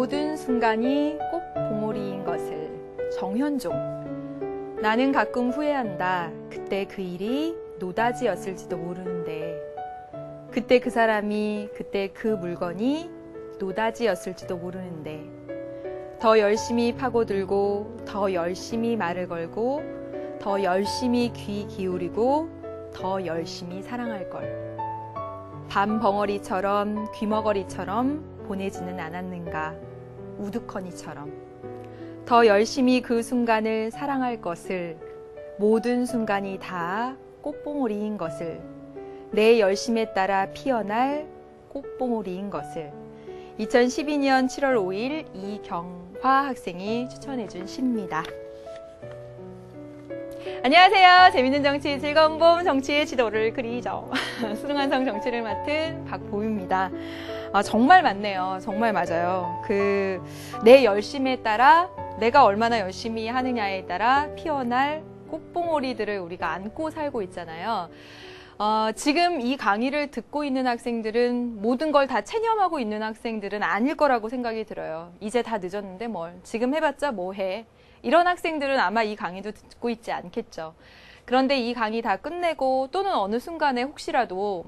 모든 순간이 꼭 봉오리인 것을. 정현종. 나는 가끔 후회한다. 그때 그 일이 노다지였을지도 모르는데, 그때 그 사람이, 그때 그 물건이 노다지였을지도 모르는데, 더 열심히 파고들고, 더 열심히 말을 걸고, 더 열심히 귀 기울이고, 더 열심히 사랑할 걸. 밤 벙어리처럼, 귀머거리처럼 보내지는 않았는가, 우두커니처럼. 더 열심히 그 순간을 사랑할 것을, 모든 순간이 다 꽃봉오리인 것을, 내 열심에 따라 피어날 꽃봉오리인 것을. 2012년 7월 5일 이경화 학생이 추천해준 시입니다. 안녕하세요. 재밌는 정치, 즐거운 봄, 정치의 지도를 그리죠. 수능한성 정치를 맡은 박보유입니다. 정말 맞네요. 정말 맞아요. 내 열심에 따라, 내가 얼마나 열심히 하느냐에 따라 피어날 꽃봉오리들을 우리가 안고 살고 있잖아요. 지금 이 강의를 듣고 있는 학생들은, 모든 걸 다 체념하고 있는 학생들은 아닐 거라고 생각이 들어요. 이제 다 늦었는데 뭘, 지금 해봤자 뭐 해. 이런 학생들은 아마 이 강의도 듣고 있지 않겠죠. 그런데 이 강의 다 끝내고 또는 어느 순간에 혹시라도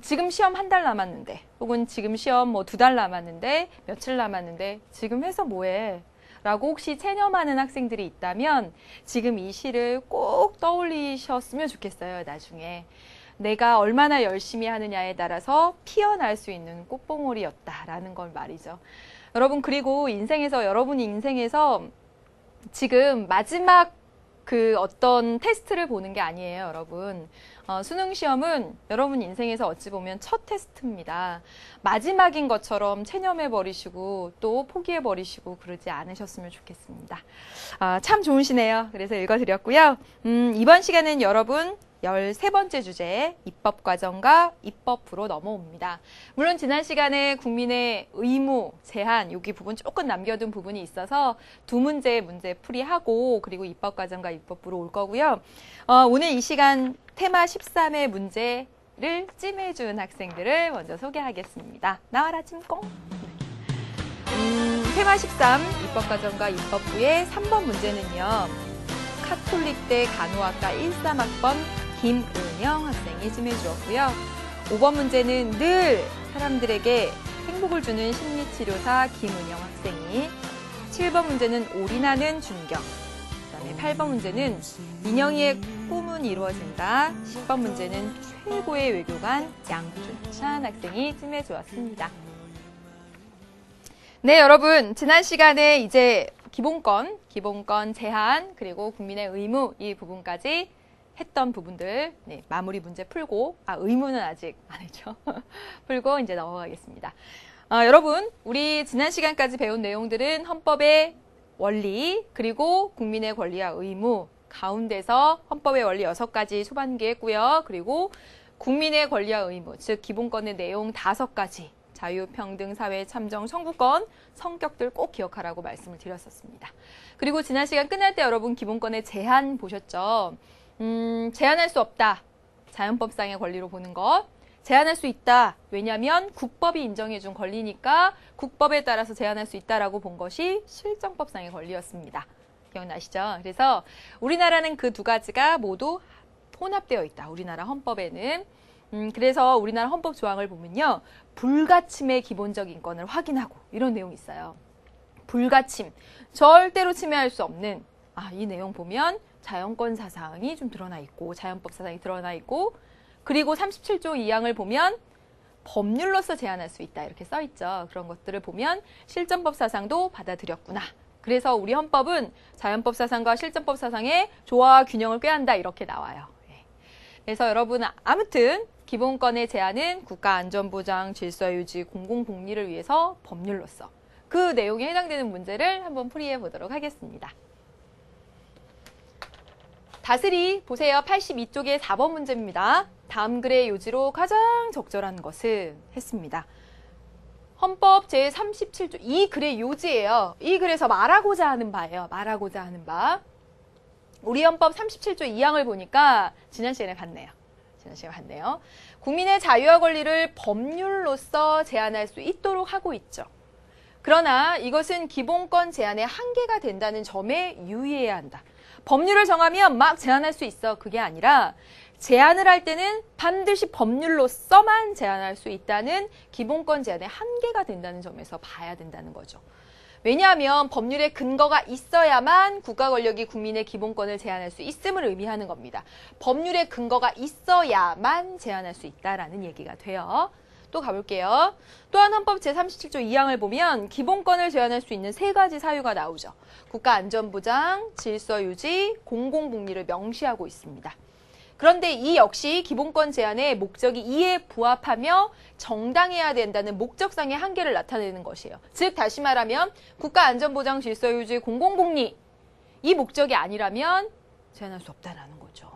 지금 시험 한 달 남았는데, 혹은 지금 시험 뭐 2달 남았는데, 며칠 남았는데 지금 해서 뭐해? 라고 혹시 체념하는 학생들이 있다면 지금 이 시를 꼭 떠올리셨으면 좋겠어요. 나중에 내가 얼마나 열심히 하느냐에 따라서 피어날 수 있는 꽃봉오리였다라는 걸 말이죠. 여러분, 그리고 여러분 인생에서 지금 마지막 어떤 테스트를 보는 게 아니에요, 여러분. 수능 시험은 여러분 인생에서 어찌 보면 첫 테스트입니다. 마지막인 것처럼 체념해버리시고 또 포기해버리시고 그러지 않으셨으면 좋겠습니다. 참 좋은 시네요. 그래서 읽어드렸고요. 이번 시간은 여러분 13번째 주제, 입법과정과 입법부로 넘어옵니다. 물론 지난 시간에 국민의 의무, 제한, 여기 부분 조금 남겨둔 부분이 있어서 2문제 문제 풀이하고, 그리고 입법과정과 입법부로 올 거고요. 오늘 이 시간 테마 13의 문제를 찜해준 학생들을 먼저 소개하겠습니다. 나와라 찜꽁! 테마 13, 입법과정과 입법부의 3번 문제는요. 카톨릭대 간호학과 13학번 김은영 학생이 찜해주었고요. 5번 문제는 늘 사람들에게 행복을 주는 심리치료사 김은영 학생이, 7번 문제는 올인하는 준경, 그 다음에 8번 문제는 민영이의 꿈은 이루어진다, 10번 문제는 최고의 외교관 양준찬 학생이 찜해주었습니다. 네, 여러분, 지난 시간에 이제 기본권 제한, 그리고 국민의 의무, 이 부분까지 했던 부분들, 네, 마무리 문제 풀고, 의무는 아직 안 했죠. 풀고 이제 넘어가겠습니다. 여러분, 우리 지난 시간까지 배운 내용들은 헌법의 원리, 그리고 국민의 권리와 의무, 가운데서 헌법의 원리 6가지 초반기 했고요. 그리고 국민의 권리와 의무, 즉 기본권의 내용 5가지, 자유, 평등, 사회, 참정, 청구권, 성격들 꼭 기억하라고 말씀을 드렸었습니다. 그리고 지난 시간 끝날 때 여러분 기본권의 제한 보셨죠? 제한할 수 없다. 자연법상의 권리로 보는 것. 제한할 수 있다. 왜냐하면 국법이 인정해준 권리니까 국법에 따라서 제한할 수 있다라고 본 것이 실정법상의 권리였습니다. 기억나시죠? 그래서 우리나라는 그 2가지가 모두 혼합되어 있다. 우리나라 헌법에는. 그래서 우리나라 헌법 조항을 보면요. 불가침의 기본적 인권을 확인하고 이런 내용이 있어요. 불가침. 절대로 침해할 수 없는. 이 내용 보면 자연권 사상이 좀 드러나 있고, 자연법 사상이 드러나 있고, 그리고 37조 2항을 보면 법률로서 제한할 수 있다. 이렇게 써 있죠. 그런 것들을 보면 실전법 사상도 받아들였구나. 그래서 우리 헌법은 자연법 사상과 실전법 사상의 조화와 균형을 꾀한다. 이렇게 나와요. 그래서 여러분, 아무튼 기본권의 제한은 국가안전보장, 질서유지, 공공복리를 위해서 법률로서 그 내용에 해당되는 문제를 한번 풀이해 보도록 하겠습니다. 다스리 보세요. 82쪽의 4번 문제입니다. 다음 글의 요지로 가장 적절한 것은 했습니다. 헌법 제37조, 이 글의 요지예요. 이 글에서 말하고자 하는 바예요. 말하고자 하는 바. 우리 헌법 37조 2항을 보니까 지난 시간에 봤네요. 국민의 자유와 권리를 법률로서 제한할 수 있도록 하고 있죠. 그러나 이것은 기본권 제한의 한계가 된다는 점에 유의해야 한다. 법률을 정하면 막 제한할 수 있어. 그게 아니라 제한을 할 때는 반드시 법률로서만 제한할 수 있다는 기본권 제한의 한계가 된다는 점에서 봐야 된다는 거죠. 왜냐하면 법률에 근거가 있어야만 국가 권력이 국민의 기본권을 제한할 수 있음을 의미하는 겁니다. 법률에 근거가 있어야만 제한할 수 있다라는 얘기가 돼요. 또 가볼게요. 또한 헌법 제37조 2항을 보면 기본권을 제한할 수 있는 세 가지 사유가 나오죠. 국가안전보장, 질서유지, 공공복리를 명시하고 있습니다. 그런데 이 역시 기본권 제한의 목적이 이에 부합하며 정당해야 된다는 목적상의 한계를 나타내는 것이에요. 즉 다시 말하면 국가안전보장, 질서유지, 공공복리 이 목적이 아니라면 제한할 수 없다는 거죠.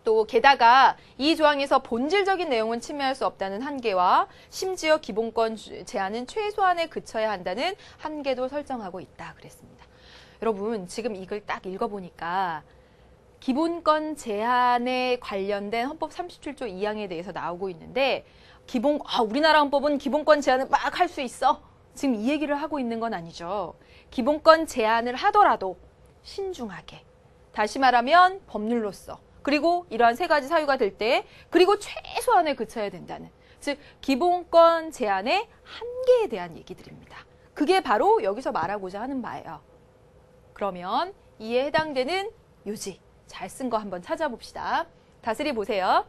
또 게다가 이 조항에서 본질적인 내용은 침해할 수 없다는 한계와 심지어 기본권 제한은 최소한에 그쳐야 한다는 한계도 설정하고 있다 그랬습니다. 여러분 지금 이걸 딱 읽어보니까 기본권 제한에 관련된 헌법 37조 2항에 대해서 나오고 있는데 우리나라 헌법은 기본권 제한을 막 할 수 있어. 지금 이 얘기를 하고 있는 건 아니죠. 기본권 제한을 하더라도 신중하게 다시 말하면 법률로서 그리고 이러한 세 가지 사유가 될 때 그리고 최소한에 그쳐야 된다는 즉 기본권 제한의 한계에 대한 얘기들입니다. 그게 바로 여기서 말하고자 하는 바예요. 그러면 이에 해당되는 요지 잘 쓴 거 한번 찾아봅시다. 다스리 보세요.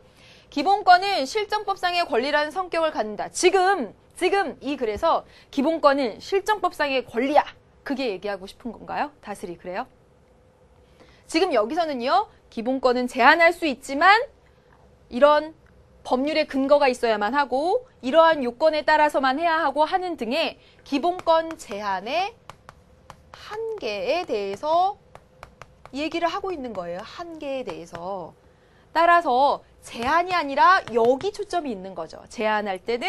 기본권은 실정법상의 권리라는 성격을 갖는다. 지금 이 글에서 기본권은 실정법상의 권리야. 그게 얘기하고 싶은 건가요? 다스리 그래요? 지금 여기서는요. 기본권은 제한할 수 있지만 이런 법률의 근거가 있어야만 하고 이러한 요건에 따라서만 해야 하고 하는 등의 기본권 제한의 한계에 대해서 얘기를 하고 있는 거예요. 한계에 대해서. 따라서 제한이 아니라 여기 초점이 있는 거죠. 제한할 때는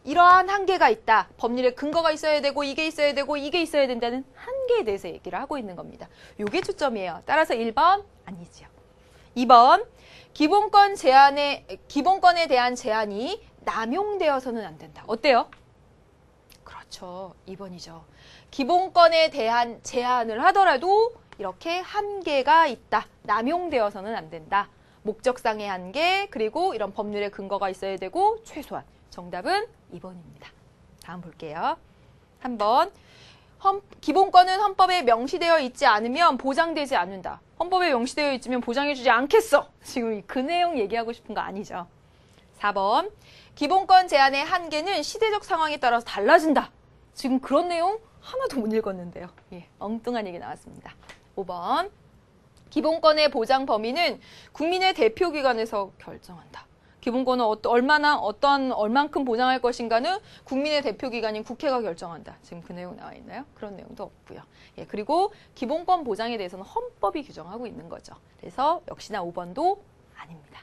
이러한 한계가 있다. 법률에 근거가 있어야 되고 이게 있어야 되고 이게 있어야 된다는 한계에 대해서 얘기를 하고 있는 겁니다. 이게 초점이에요. 따라서 1번 아니지요. 2번 기본권에 대한 제한이 남용되어서는 안 된다. 어때요? 그렇죠. 2번이죠. 기본권에 대한 제한을 하더라도 이렇게 한계가 있다. 남용되어서는 안 된다. 목적상의 한계, 그리고 이런 법률의 근거가 있어야 되고 최소한. 정답은 2번입니다. 다음 볼게요. 한번 기본권은 헌법에 명시되어 있지 않으면 보장되지 않는다. 헌법에 명시되어 있으면 보장해주지 않겠어. 지금 그 내용 얘기하고 싶은 거 아니죠. 4번 기본권 제한의 한계는 시대적 상황에 따라서 달라진다. 지금 그런 내용 하나도 못 읽었는데요. 예, 엉뚱한 얘기 나왔습니다. 5번 기본권의 보장 범위는 국민의 대표기관에서 결정한다. 기본권은 얼만큼 보장할 것인가는 국민의 대표기관인 국회가 결정한다. 지금 그 내용 나와 있나요? 그런 내용도 없고요. 예, 그리고 기본권 보장에 대해서는 헌법이 규정하고 있는 거죠. 그래서 역시나 5번도 아닙니다.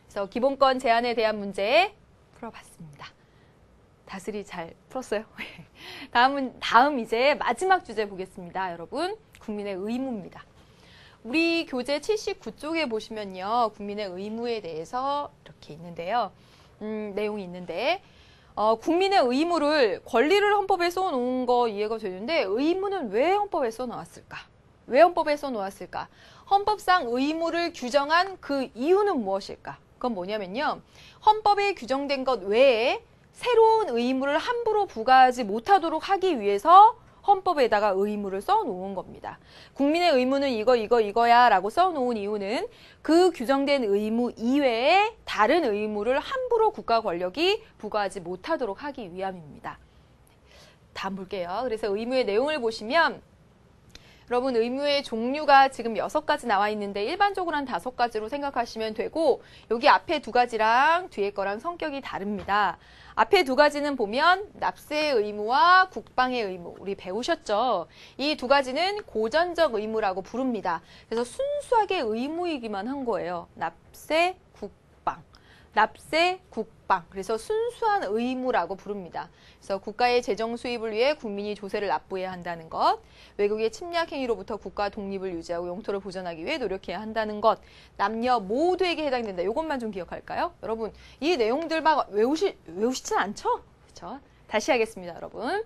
그래서 기본권 제한에 대한 문제 풀어봤습니다. 다스리 잘 풀었어요? 다음 이제 마지막 주제 보겠습니다. 여러분, 국민의 의무입니다. 우리 교재 79쪽에 보시면요. 국민의 의무에 대해서 이렇게 있는데요. 내용이 있는데 국민의 의무를 권리를 헌법에 써놓은 거 이해가 되는데 의무는 왜 헌법에 써놓았을까? 왜 헌법에 써놓았을까? 헌법상 의무를 규정한 그 이유는 무엇일까? 그건 뭐냐면요. 헌법에 규정된 것 외에 새로운 의무를 함부로 부과하지 못하도록 하기 위해서 헌법에다가 의무를 써놓은 겁니다. 국민의 의무는 이거야 라고 써놓은 이유는 그 규정된 의무 이외에 다른 의무를 함부로 국가 권력이 부과하지 못하도록 하기 위함입니다. 다음 볼게요. 그래서 의무의 내용을 보시면 여러분 의무의 종류가 지금 6가지 나와 있는데 일반적으로 한 5가지로 생각하시면 되고 여기 앞에 2가지랑 뒤에 거랑 성격이 다릅니다. 앞에 2가지는 보면 납세의 의무와 국방의 의무 우리 배우셨죠? 이 2가지는 고전적 의무라고 부릅니다. 그래서 순수하게 의무이기만 한 거예요. 납세, 국방. 납세, 국방. 그래서 순수한 의무라고 부릅니다. 그래서 국가의 재정 수입을 위해 국민이 조세를 납부해야 한다는 것, 외국의 침략 행위로부터 국가 독립을 유지하고 영토를 보존하기 위해 노력해야 한다는 것, 남녀 모두에게 해당된다. 이것만 좀 기억할까요? 여러분, 이 내용들 막 외우시진 않죠? 그렇죠? 다시 하겠습니다, 여러분.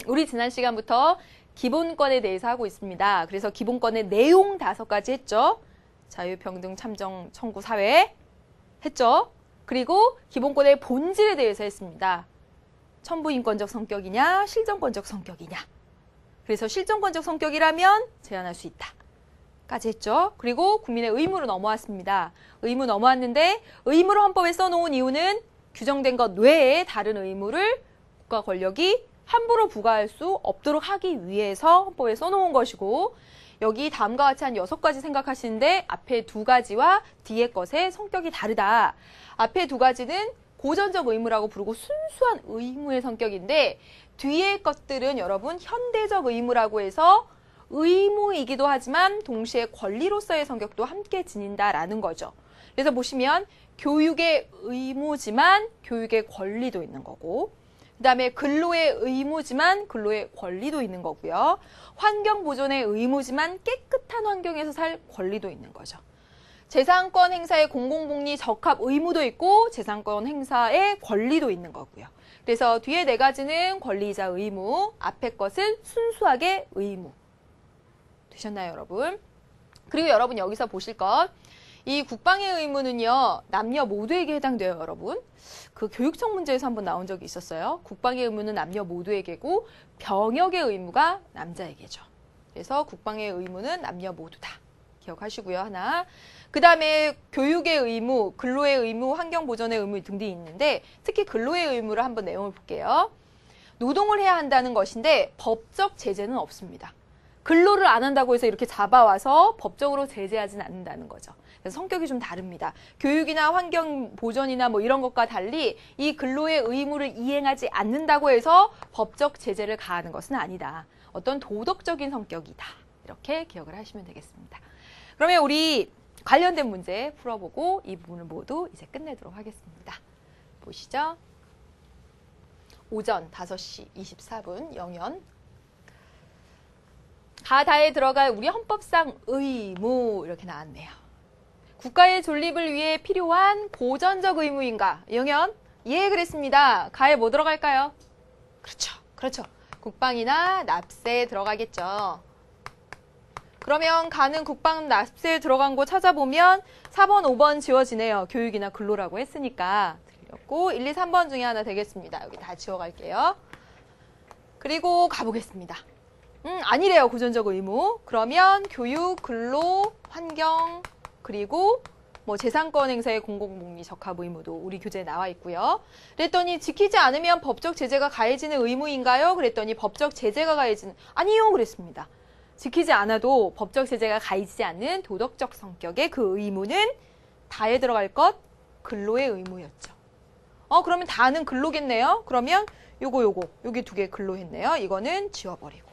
우리 지난 시간부터 기본권에 대해서 하고 있습니다. 그래서 기본권의 내용 5가지 했죠. 자유평등 참정 청구 사회 했죠. 그리고 기본권의 본질에 대해서 했습니다. 천부인권적 성격이냐 실정권적 성격이냐. 그래서 실정권적 성격이라면 제한할 수 있다 까지 했죠. 그리고 국민의 의무로 넘어왔습니다. 의무 넘어왔는데 의무를 헌법에 써놓은 이유는 규정된 것 외에 다른 의무를 국가 권력이 함부로 부과할 수 없도록 하기 위해서 헌법에 써놓은 것이고, 여기 다음과 같이 한 6가지 생각하시는데 앞에 2가지와 뒤에 것의 성격이 다르다. 앞에 2가지는 고전적 의무라고 부르고 순수한 의무의 성격인데, 뒤에 것들은 여러분 현대적 의무라고 해서 의무이기도 하지만 동시에 권리로서의 성격도 함께 지닌다라는 거죠. 그래서 보시면 교육의 의무지만 교육의 권리도 있는 거고, 그 다음에 근로의 의무지만 근로의 권리도 있는 거고요. 환경 보존의 의무지만 깨끗한 환경에서 살 권리도 있는 거죠. 재산권 행사의 공공복리 적합 의무도 있고 재산권 행사의 권리도 있는 거고요. 그래서 뒤에 4가지는 권리이자 의무, 앞에 것은 순수하게 의무. 되셨나요, 여러분? 그리고 여러분 여기서 보실 것, 이 국방의 의무는요, 남녀 모두에게 해당돼요, 여러분. 그 교육청 문제에서 한번 나온 적이 있었어요. 국방의 의무는 남녀 모두에게고 병역의 의무가 남자에게죠. 그래서 국방의 의무는 남녀 모두다. 기억하시고요, 하나. 그 다음에 교육의 의무, 근로의 의무, 환경보전의 의무 등등이 있는데 특히 근로의 의무를 한번 내용을 볼게요. 노동을 해야 한다는 것인데 법적 제재는 없습니다. 근로를 안 한다고 해서 이렇게 잡아와서 법적으로 제재하지는 않는다는 거죠. 그래서 성격이 좀 다릅니다. 교육이나 환경 보전이나 뭐 이런 것과 달리 이 근로의 의무를 이행하지 않는다고 해서 법적 제재를 가하는 것은 아니다. 어떤 도덕적인 성격이다. 이렇게 기억을 하시면 되겠습니다. 그러면 우리 관련된 문제 풀어보고 이 부분을 모두 이제 끝내도록 하겠습니다. 보시죠. 오전 5시 24분 영연. 가다에 들어갈 우리 헌법상 의무 이렇게 나왔네요. 국가의 존립을 위해 필요한 고전적 의무인가? 영연? 예, 그랬습니다. 가에 뭐 들어갈까요? 그렇죠. 국방이나 납세에 들어가겠죠. 그러면 가는 국방 납세에 들어간 거 찾아보면 4번, 5번 지워지네요. 교육이나 근로라고 했으니까. 틀렸고 1, 2, 3번 중에 하나 되겠습니다. 여기 다 지워갈게요. 그리고 가보겠습니다. 아니래요. 고전적 의무. 그러면 교육, 근로, 환경, 그리고 뭐 재산권 행사의 공공복리 적합 의무도 우리 교재에 나와 있고요. 그랬더니 지키지 않으면 법적 제재가 가해지는 의무인가요? 그랬더니 법적 제재가 가해지는, 아니요. 그랬습니다. 지키지 않아도 법적 제재가 가해지지 않는 도덕적 성격의 그 의무는 다에 들어갈 것, 근로의 의무였죠. 그러면 다는 근로겠네요. 그러면 여기 2개 근로했네요. 이거는 지워버리고.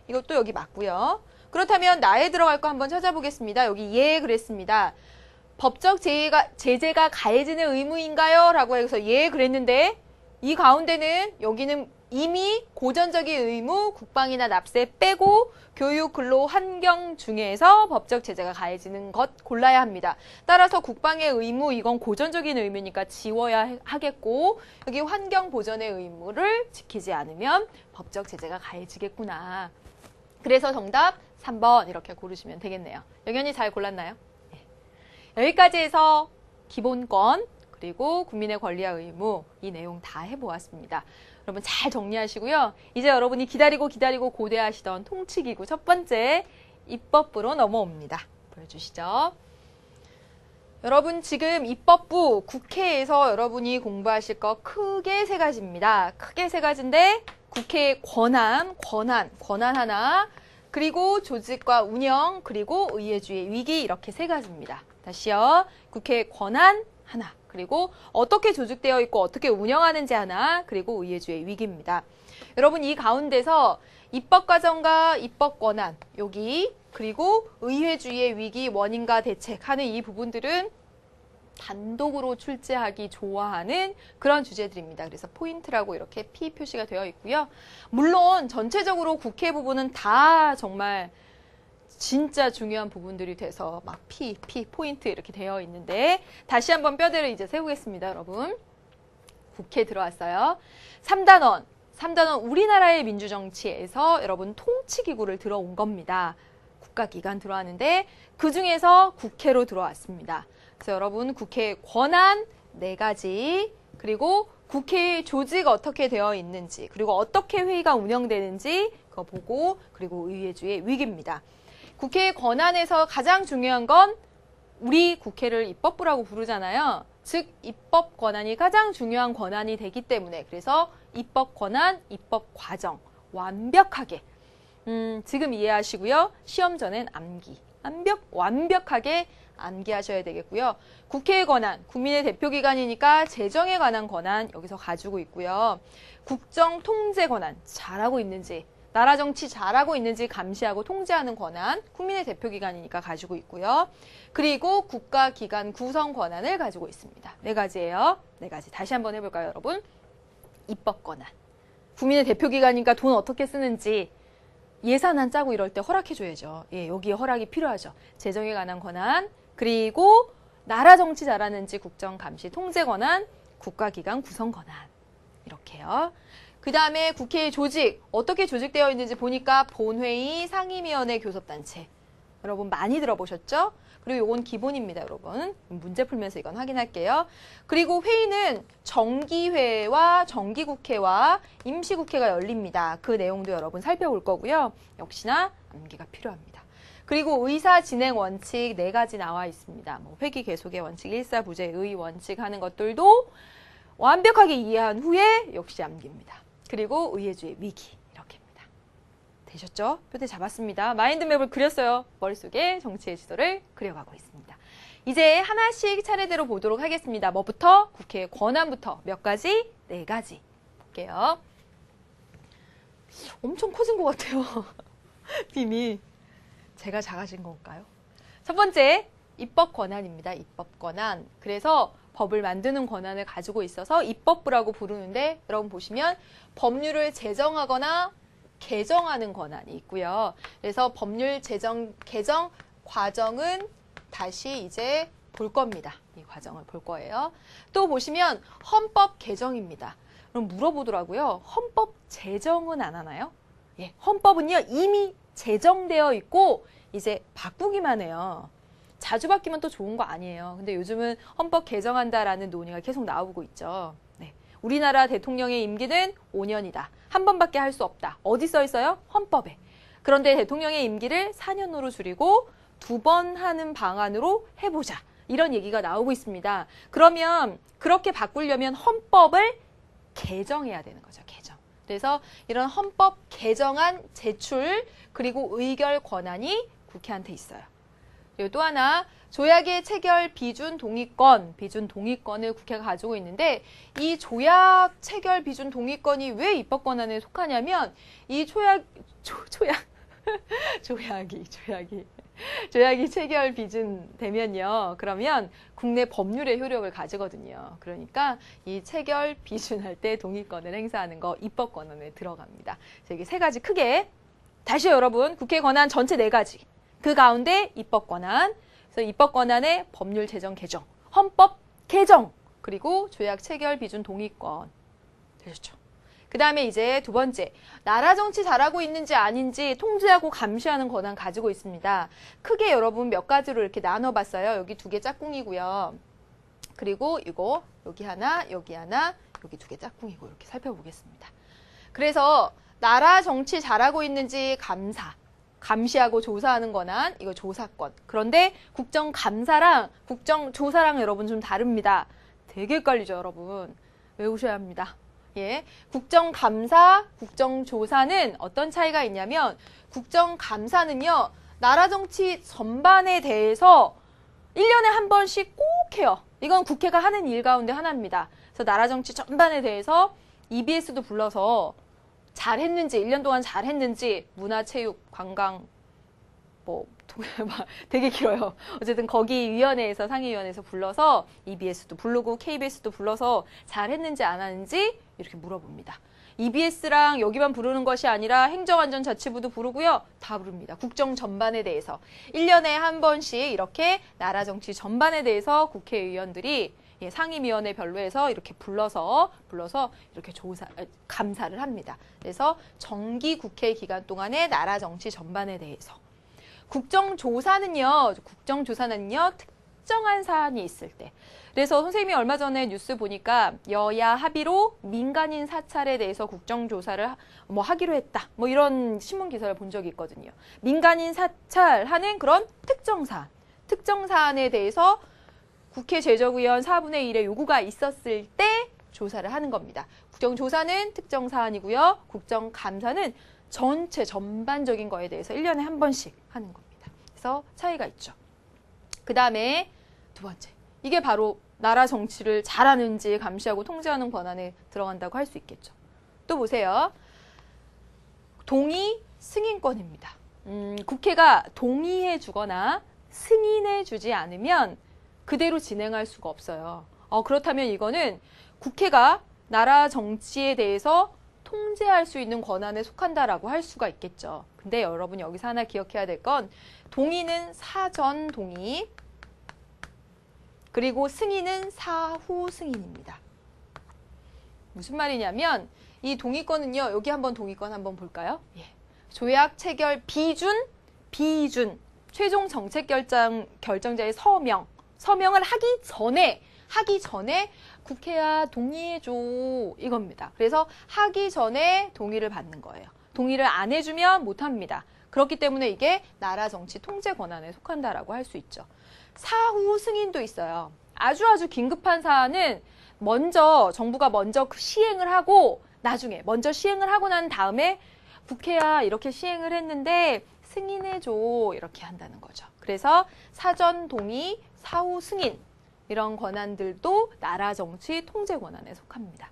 이것도 여기 맞고요. 그렇다면 나에 들어갈 거 한번 찾아보겠습니다. 여기 예 그랬습니다. 법적 제재가 가해지는 의무인가요? 라고 해서 예 그랬는데 이 가운데는 여기는 이미 고전적인 의무, 국방이나 납세 빼고 교육, 근로, 환경 중에서 법적 제재가 가해지는 것 골라야 합니다. 따라서 국방의 의무, 이건 고전적인 의무니까 지워야 하겠고 여기 환경 보전의 의무를 지키지 않으면 법적 제재가 가해지겠구나. 그래서 정답 3번 이렇게 고르시면 되겠네요. 영연이 잘 골랐나요? 네. 여기까지 해서 기본권 그리고 국민의 권리와 의무 이 내용 다 해보았습니다. 여러분 잘 정리하시고요. 이제 여러분이 기다리고 고대하시던 통치기구 첫 번째 입법부로 넘어옵니다. 보여주시죠. 여러분 지금 입법부 국회에서 여러분이 공부하실 거 크게 3가지입니다. 크게 3가지인데 국회의 권한 하나, 그리고 조직과 운영, 그리고 의회주의 위기 이렇게 3가지입니다. 다시요. 국회의 권한 하나, 그리고 어떻게 조직되어 있고 어떻게 운영하는지 하나, 그리고 의회주의 위기입니다. 여러분 이 가운데서 입법과정과 입법권한 여기 그리고 의회주의의 위기 원인과 대책하는 이 부분들은 단독으로 출제하기 좋아하는 그런 주제들입니다. 그래서 포인트라고 이렇게 P 표시가 되어 있고요. 물론 전체적으로 국회 부분은 다 정말 진짜 중요한 부분들이 돼서 막 P 포인트 이렇게 되어 있는데 다시 한번 뼈대를 이제 세우겠습니다, 여러분. 국회 들어왔어요. 3단원, 3단원 우리나라의 민주정치에서 여러분 통치기구를 들어온 겁니다. 국가기관 들어왔는데 그중에서 국회로 들어왔습니다. 그래서 여러분 국회의 권한 4가지, 그리고 국회의 조직 어떻게 되어 있는지, 그리고 어떻게 회의가 운영되는지 그거 보고, 그리고 의회주의 위기입니다. 국회의 권한에서 가장 중요한 건 우리 국회를 입법부라고 부르잖아요. 즉 입법 권한이 가장 중요한 권한이 되기 때문에, 그래서 입법 권한, 입법 과정 완벽하게 지금 이해하시고요. 시험 전엔 암기, 완벽하게 암기하셔야 되겠고요. 국회의 권한, 국민의 대표기관이니까 재정에 관한 권한 여기서 가지고 있고요. 국정 통제 권한, 잘하고 있는지, 나라 정치 잘하고 있는지 감시하고 통제하는 권한, 국민의 대표기관이니까 가지고 있고요. 그리고 국가기관 구성 권한을 가지고 있습니다. 4가지예요. 4가지. 다시 한번 해볼까요, 여러분? 입법 권한. 국민의 대표기관이니까 돈 어떻게 쓰는지 예산안 짜고 이럴 때 허락해줘야죠. 예, 여기에 허락이 필요하죠. 재정에 관한 권한, 그리고 나라 정치 잘하는지 국정 감시 통제 권한, 국가기관 구성 권한. 이렇게요. 그 다음에 국회의 조직, 어떻게 조직되어 있는지 보니까 본회의, 상임위원회, 교섭단체. 여러분 많이 들어보셨죠? 그리고 이건 기본입니다, 여러분. 문제 풀면서 이건 확인할게요. 그리고 회의는 정기회와 정기국회와 임시국회가 열립니다. 그 내용도 여러분 살펴볼 거고요. 역시나 암기가 필요합니다. 그리고 의사 진행 원칙 4가지 나와 있습니다. 뭐 회기 계속의 원칙, 일사부재의 원칙 하는 것들도 완벽하게 이해한 후에 역시 암기입니다. 그리고 의회주의 위기, 이렇게입니다. 되셨죠? 표대 잡았습니다. 마인드맵을 그렸어요. 머릿속에 정치의 지도를 그려가고 있습니다. 이제 하나씩 차례대로 보도록 하겠습니다. 뭐부터? 국회의 권한부터 몇 가지? 4가지 볼게요. 엄청 커진 것 같아요. 빔이. 제가 작아진 건가요? 첫 번째, 입법 권한입니다. 입법 권한. 그래서 법을 만드는 권한을 가지고 있어서 입법부라고 부르는데, 여러분 보시면 법률을 제정하거나 개정하는 권한이 있고요. 그래서 법률 제정, 개정 과정은 다시 이제 볼 겁니다. 이 과정을 볼 거예요. 또 보시면 헌법 개정입니다. 그럼 물어보더라고요. 헌법 제정은 안 하나요? 예, 헌법은요 이미 제정되어 있고 이제 바꾸기만 해요. 자주 바뀌면 또 좋은 거 아니에요. 근데 요즘은 헌법 개정한다라는 논의가 계속 나오고 있죠. 네. 우리나라 대통령의 임기는 5년이다. 한 번밖에 할 수 없다. 어디 써 있어요? 헌법에. 그런데 대통령의 임기를 4년으로 줄이고 2번 하는 방안으로 해보자. 이런 얘기가 나오고 있습니다. 그러면 그렇게 바꾸려면 헌법을 개정해야 되는 거죠. 개정. 그래서 이런 헌법 개정안 제출 그리고 의결 권한이 국회한테 있어요. 그리고 또 하나, 조약의 체결 비준 동의권을 국회가 가지고 있는데, 이 조약 체결 비준 동의권이 왜 입법 권한에 속하냐면, 이 조약이 체결 비준 되면요. 그러면 국내 법률의 효력을 가지거든요. 그러니까 이 체결 비준할 때 동의권을 행사하는 거 입법 권한에 들어갑니다. 이게 3가지 크게. 다시 여러분, 국회 권한 전체 4가지. 그 가운데 입법 권한, 그래서 입법 권한의 법률 제정 개정, 헌법 개정, 그리고 조약 체결 비준 동의권. 되셨죠? 그 다음에 이제 2번째, 나라 정치 잘하고 있는지 아닌지 통제하고 감시하는 권한 가지고 있습니다. 크게 여러분 몇 가지로 이렇게 나눠봤어요. 여기 2개 짝꿍이고요. 그리고 이거 여기 하나, 여기 하나, 여기 2개 짝꿍이고 이렇게 살펴보겠습니다. 그래서 나라 정치 잘하고 있는지 감시하고 조사하는 권한, 이거 조사권. 그런데 국정감사랑 국정조사랑 여러분 좀 다릅니다. 되게 헷갈리죠, 여러분. 외우셔야 합니다. 예, 국정감사, 국정조사는 어떤 차이가 있냐면, 국정감사는요, 나라 정치 전반에 대해서 1년에 한 번씩 꼭 해요. 이건 국회가 하는 일 가운데 하나입니다. 그래서 나라 정치 전반에 대해서 EBS도 불러서 잘했는지, 1년 동안 잘했는지, 문화, 체육, 관광, 되게 길어요. 어쨌든 거기 위원회에서, 상임위원회에서 불러서 EBS도 부르고 KBS도 불러서 잘했는지 안 하는지 이렇게 물어봅니다. EBS랑 여기만 부르는 것이 아니라 행정안전자치부도 부르고요. 다 부릅니다. 국정 전반에 대해서. 1년에 한 번씩 이렇게 나라 정치 전반에 대해서 국회의원들이 예, 상임위원회별로 해서 이렇게 불러서 이렇게 감사를 합니다. 그래서 정기 국회 기간 동안의 나라 정치 전반에 대해서. 국정조사는요, 특정한 사안이 있을 때. 그래서 선생님이 얼마 전에 뉴스 보니까 여야 합의로 민간인 사찰에 대해서 국정조사를 하기로 했다. 이런 신문 기사를 본 적이 있거든요. 민간인 사찰하는 그런 특정 사안에 대해서 국회 제적의원 4분의 1의 요구가 있었을 때 조사를 하는 겁니다. 국정조사는 특정 사안이고요. 국정감사는 전반적인 거에 대해서 1년에 한 번씩 하는 겁니다. 그래서 차이가 있죠. 그 다음에 두 번째. 이게 바로 나라 정치를 잘하는지 감시하고 통제하는 권한에 들어간다고 할 수 있겠죠. 또 보세요. 동의 승인권입니다. 국회가 동의해 주거나 승인해 주지 않으면 그대로 진행할 수가 없어요. 그렇다면 이거는 국회가 나라 정치에 대해서 통제할 수 있는 권한에 속한다라고 할 수가 있겠죠. 근데 여러분 여기서 하나 기억해야 될 건 동의는 사전 동의, 그리고 승인은 사후 승인입니다. 무슨 말이냐면 이 동의권은요. 여기 한번 동의권 한번 볼까요? 예. 조약 체결 비준, 최종 정책 결정자의 서명을 하기 전에 국회야 동의해줘 이겁니다. 그래서 하기 전에 동의를 받는 거예요. 동의를 안 해주면 못합니다. 그렇기 때문에 이게 나라 정치 통제 권한에 속한다라고 할 수 있죠. 사후 승인도 있어요. 아주 긴급한 사안은 정부가 먼저 시행을 하고 나중에 먼저 시행을 하고 난 다음에 국회야 이렇게 시행을 했는데 승인해줘 이렇게 한다는 거죠. 그래서 사전 동의, 사후 승인 이런 권한들도 나라 정치 통제 권한에 속합니다.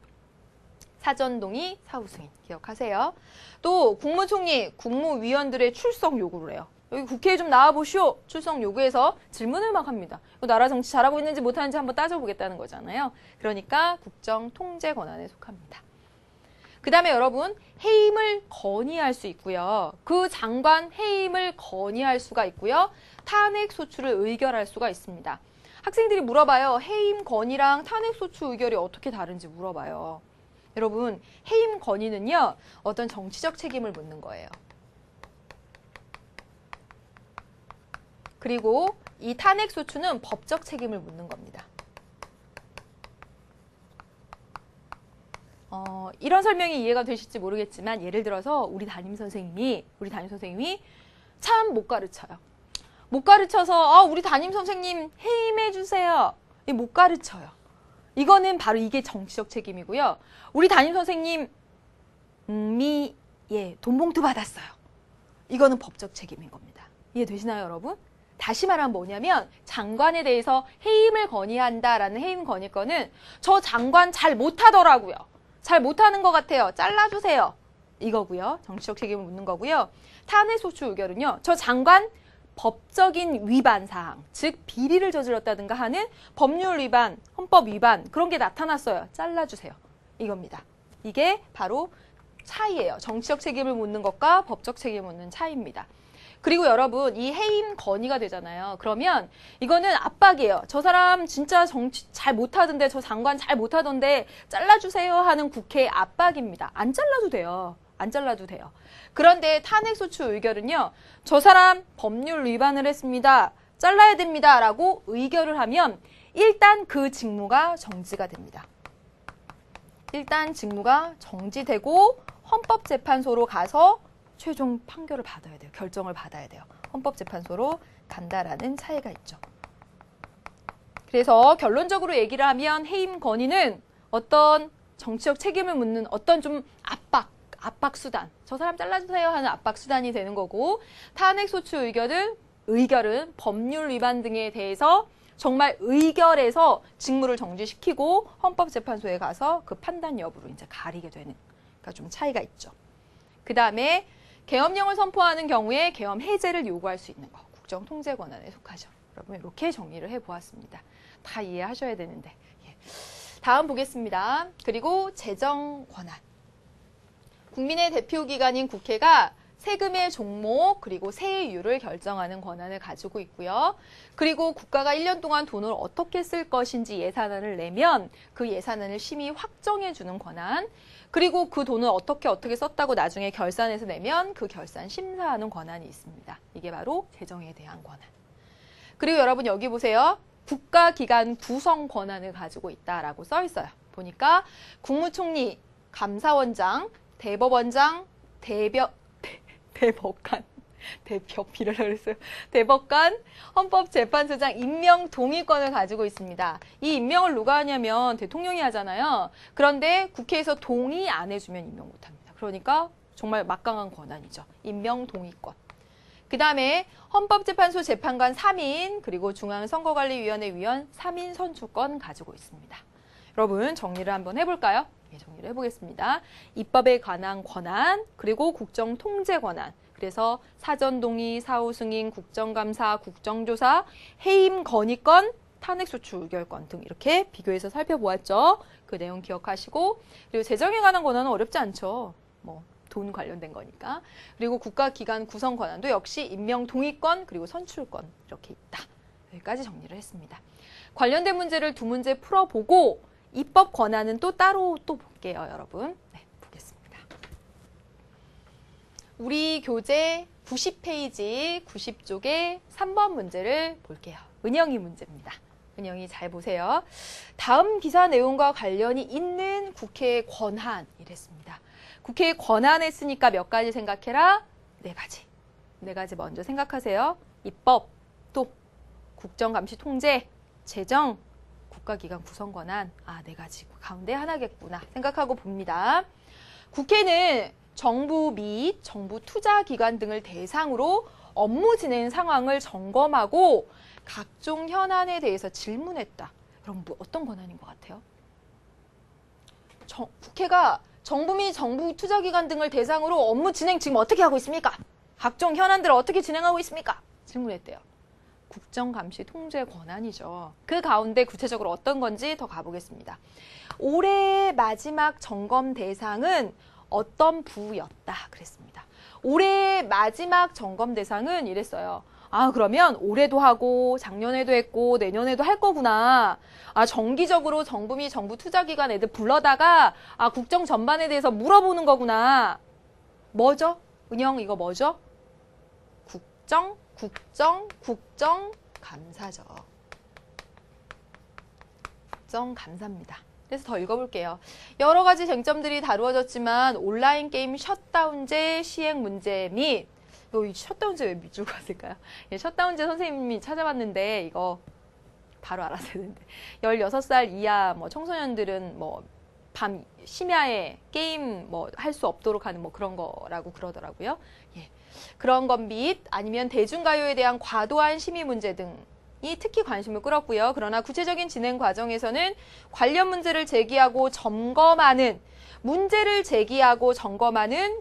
사전 동의, 사후 승인 기억하세요. 또 국무총리, 국무위원들의 출석 요구를 해요. 여기 국회에 좀 나와보시오. 출석 요구해서 질문을 막 합니다. 나라 정치 잘하고 있는지 못하는지 한번 따져보겠다는 거잖아요. 그러니까 국정 통제 권한에 속합니다. 그 다음에 여러분 해임을 건의할 수 있고요. 그 장관 해임을 건의할 수가 있고요. 탄핵 소추를 의결할 수가 있습니다. 학생들이 물어봐요. 해임 건의랑 탄핵 소추 의결이 어떻게 다른지 물어봐요. 여러분 해임 건의는요. 어떤 정치적 책임을 묻는 거예요. 그리고 이 탄핵 소추는 법적 책임을 묻는 겁니다. 이런 설명이 이해가 되실지 모르겠지만 예를 들어서 우리 담임 선생님이 참 못 가르쳐요. 못 가르쳐서 우리 담임 선생님 해임해 주세요. 못 가르쳐요. 이거는 바로 이게 정치적 책임이고요. 우리 담임 선생님 돈 봉투 받았어요. 이거는 법적 책임인 겁니다. 이해되시나요, 여러분? 다시 말하면 뭐냐면 장관에 대해서 해임을 건의한다라는 해임 건의권은 저 장관 잘 못하더라고요. 잘 못하는 것 같아요. 잘라주세요. 이거고요. 정치적 책임을 묻는 거고요. 탄핵소추 의결은요. 저 장관 법적인 위반 사항, 즉 비리를 저질렀다든가 하는 법률 위반, 헌법 위반 그런 게 나타났어요. 잘라주세요. 이겁니다. 이게 바로 차이예요. 정치적 책임을 묻는 것과 법적 책임을 묻는 차이입니다. 그리고 여러분 이 해임 건의가 되잖아요. 그러면 이거는 압박이에요. 저 사람 진짜 정치 잘 못하던데 저 장관 잘 못하던데 잘라주세요 하는 국회의 압박입니다. 안 잘라도 돼요. 안 잘라도 돼요. 그런데 탄핵소추 의결은요. 저 사람 법률 위반을 했습니다. 잘라야 됩니다. 라고 의결을 하면 일단 그 직무가 정지가 됩니다. 일단 직무가 정지되고 헌법재판소로 가서 최종 판결을 받아야 돼요. 결정을 받아야 돼요. 헌법재판소로 간다라는 차이가 있죠. 그래서 결론적으로 얘기를 하면 해임 건의는 어떤 정치적 책임을 묻는 어떤 좀 압박 수단. 저 사람 잘라주세요 하는 압박 수단이 되는 거고 탄핵소추 의결은 법률 위반 등에 대해서 정말 의결해서 직무를 정지시키고 헌법재판소에 가서 그 판단 여부로 이제 가리게 되는 그러니까 좀 차이가 있죠. 그 다음에 계엄령을 선포하는 경우에 계엄 해제를 요구할 수 있는 거. 국정 통제 권한에 속하죠. 여러분 이렇게 정리를 해보았습니다. 다 이해하셔야 되는데. 예. 다음 보겠습니다. 그리고 재정 권한. 국민의 대표기관인 국회가 세금의 종목 그리고 세율을 결정하는 권한을 가지고 있고요. 그리고 국가가 1년 동안 돈을 어떻게 쓸 것인지 예산안을 내면 그 예산안을 심의 확정해주는 권한, 그리고 그 돈을 어떻게 썼다고 나중에 결산해서 내면 그 결산 심사하는 권한이 있습니다. 이게 바로 재정에 대한 권한. 그리고 여러분 여기 보세요. 국가기관 구성 권한을 가지고 있다라고 써 있어요. 보니까 국무총리, 감사원장, 대법원장, 대법관, 대법관, 헌법재판소장 임명 동의권을 가지고 있습니다. 이 임명을 누가 하냐면 대통령이 하잖아요. 그런데 국회에서 동의 안 해주면 임명 못합니다. 그러니까 정말 막강한 권한이죠. 임명 동의권. 그 다음에 헌법재판소 재판관 3인 그리고 중앙선거관리위원회 위원 3인 선출권 가지고 있습니다. 여러분 정리를 한번 해볼까요? 예, 정리를 해보겠습니다. 입법에 관한 권한, 그리고 국정통제 권한. 그래서 사전동의, 사후승인, 국정감사, 국정조사, 해임 건의권, 탄핵소추 의결권 등 이렇게 비교해서 살펴보았죠. 그 내용 기억하시고, 그리고 재정에 관한 권한은 어렵지 않죠. 돈 관련된 거니까. 그리고 국가기관 구성 권한도 역시 임명 동의권 그리고 선출권 이렇게 있다. 여기까지 정리를 했습니다. 관련된 문제를 두 문제 풀어보고 입법 권한은 또 따로 볼게요, 여러분. 네, 보겠습니다. 우리 교재 90페이지 90쪽의 3번 문제를 볼게요. 은영이 문제입니다. 은영이 잘 보세요. 다음 기사 내용과 관련이 있는 국회의 권한 이랬습니다. 국회의 권한 했으니까 몇 가지 생각해라? 네 가지. 네 가지 먼저 생각하세요. 입법, 또 국정감시 통제, 재정, 국가기관 구성 권한. 네 가지 가운데 하나겠구나 생각하고 봅니다. 국회는 정부 및 정부 투자기관 등을 대상으로 업무 진행 상황을 점검하고 각종 현안에 대해서 질문했다. 그럼 어떤 권한인 것 같아요? 국회가 정부 및 정부 투자기관 등을 대상으로 업무 진행 지금 어떻게 하고 있습니까? 각종 현안들을 어떻게 진행하고 있습니까? 질문했대요. 국정감시 통제 권한이죠. 그 가운데 구체적으로 어떤 건지 더 가보겠습니다. 올해의 마지막 점검 대상은 어떤 부였다 그랬습니다. 올해의 마지막 점검 대상은 이랬어요. 그러면 올해도 하고 작년에도 했고 내년에도 할 거구나. 정기적으로 정부 및 정부 투자기관 애들 불러다가 국정 전반에 대해서 물어보는 거구나. 뭐죠? 은영 이거 뭐죠? 국정감사죠. 국정감사입니다. 그래서 더 읽어볼게요. 여러 가지 쟁점들이 다루어졌지만 온라인 게임 셧다운제 시행 문제 및 이 셧다운제 왜 밑줄 갔을까요? 예, 셧다운제 선생님이 찾아봤는데 이거 바로 알았어야 되는데 16살 이하 청소년들은 밤 심야에 게임 할 수 없도록 하는 그런 거라고 그러더라고요. 예. 그런 것 및 아니면 대중가요에 대한 과도한 심의 문제 등이 특히 관심을 끌었고요. 그러나 구체적인 진행 과정에서는 관련 문제를 제기하고 점검하는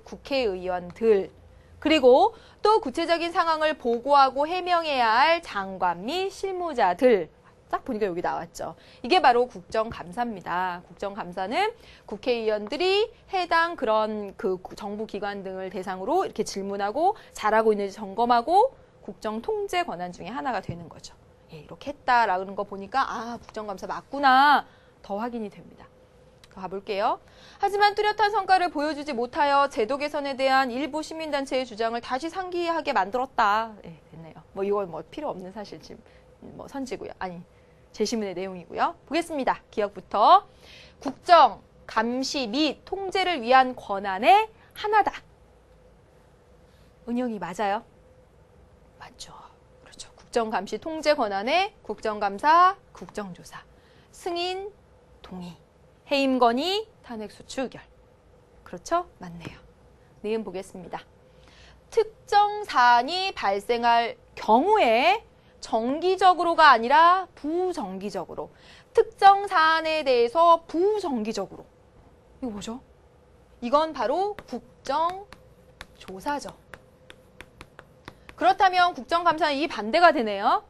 국회의원들, 그리고 또 구체적인 상황을 보고하고 해명해야 할 장관 및 실무자들, 딱 보니까 여기 나왔죠. 이게 바로 국정감사입니다. 국정감사는 국회의원들이 해당 그런 정부 기관 등을 대상으로 이렇게 질문하고 잘하고 있는지 점검하고 국정통제 권한 중에 하나가 되는 거죠. 예, 이렇게 했다라는 거 보니까 국정감사 맞구나 더 확인이 됩니다. 더 가볼게요. 하지만 뚜렷한 성과를 보여주지 못하여 제도 개선에 대한 일부 시민단체의 주장을 다시 상기하게 만들었다. 예, 됐네요. 이건 필요 없는 사실 지금 선지고요. 제시문의 내용이고요. 보겠습니다. 기억부터. 국정, 감시 및 통제를 위한 권한의 하나다. 은영이 맞아요? 맞죠. 그렇죠. 국정, 감시, 통제 권한의 국정감사, 국정조사, 승인, 동의, 해임 건의, 탄핵소추 의결. 그렇죠? 맞네요. 내용 보겠습니다. 특정 사안이 발생할 경우에 정기적으로가 아니라 부정기적으로. 특정 사안에 대해서 부정기적으로. 이거 뭐죠? 이건 바로 국정조사죠. 그렇다면 국정감사는 이 반대가 되네요.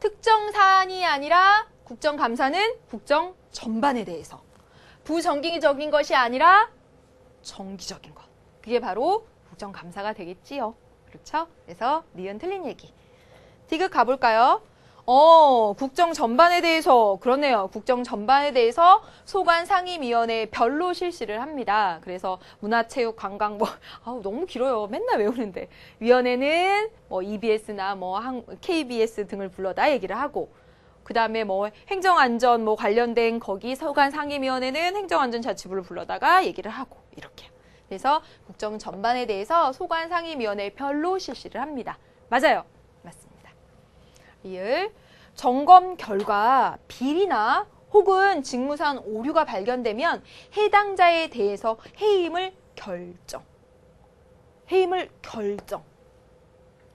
특정 사안이 아니라 국정감사는 국정 전반에 대해서. 부정기적인 것이 아니라 정기적인 것. 그게 바로 국정감사가 되겠지요. 그렇죠? 그래서 니은 틀린 얘기. 디귿 가볼까요? 국정 전반에 대해서, 그러네요. 국정 전반에 대해서 소관 상임위원회 별로 실시를 합니다. 그래서 문화체육 관광 너무 길어요. 맨날 외우는데. 위원회는 EBS나 KBS 등을 불러다 얘기를 하고, 그 다음에 행정안전 관련된 거기 소관 상임위원회는 행정안전자치부를 불러다가 얘기를 하고, 이렇게. 그래서 국정 전반에 대해서 소관 상임위원회 별로 실시를 합니다. 맞아요. 맞습니다. 리을 점검 결과 비리나 혹은 직무상 오류가 발견되면 해당자에 대해서 해임을 결정.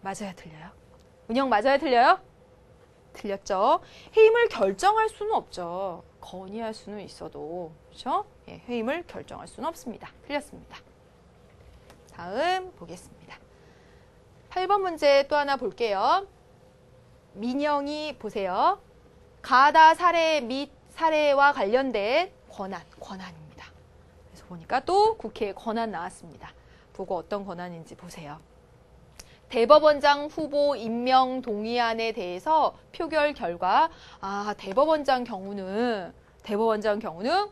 맞아요, 틀려요? 은영 맞아요, 틀려요? 틀렸죠? 해임을 결정할 수는 없죠. 건의할 수는 있어도, 그렇죠? 예, 해임을 결정할 수는 없습니다. 틀렸습니다. 다음 보겠습니다. 8번 문제 또 하나 볼게요. 민영이 보세요. 가하다 사례 및 사례와 관련된 권한입니다. 그래서 보니까 또 국회에 권한 나왔습니다. 보고 어떤 권한인지 보세요. 대법원장 후보 임명 동의안에 대해서 표결 결과 대법원장 경우는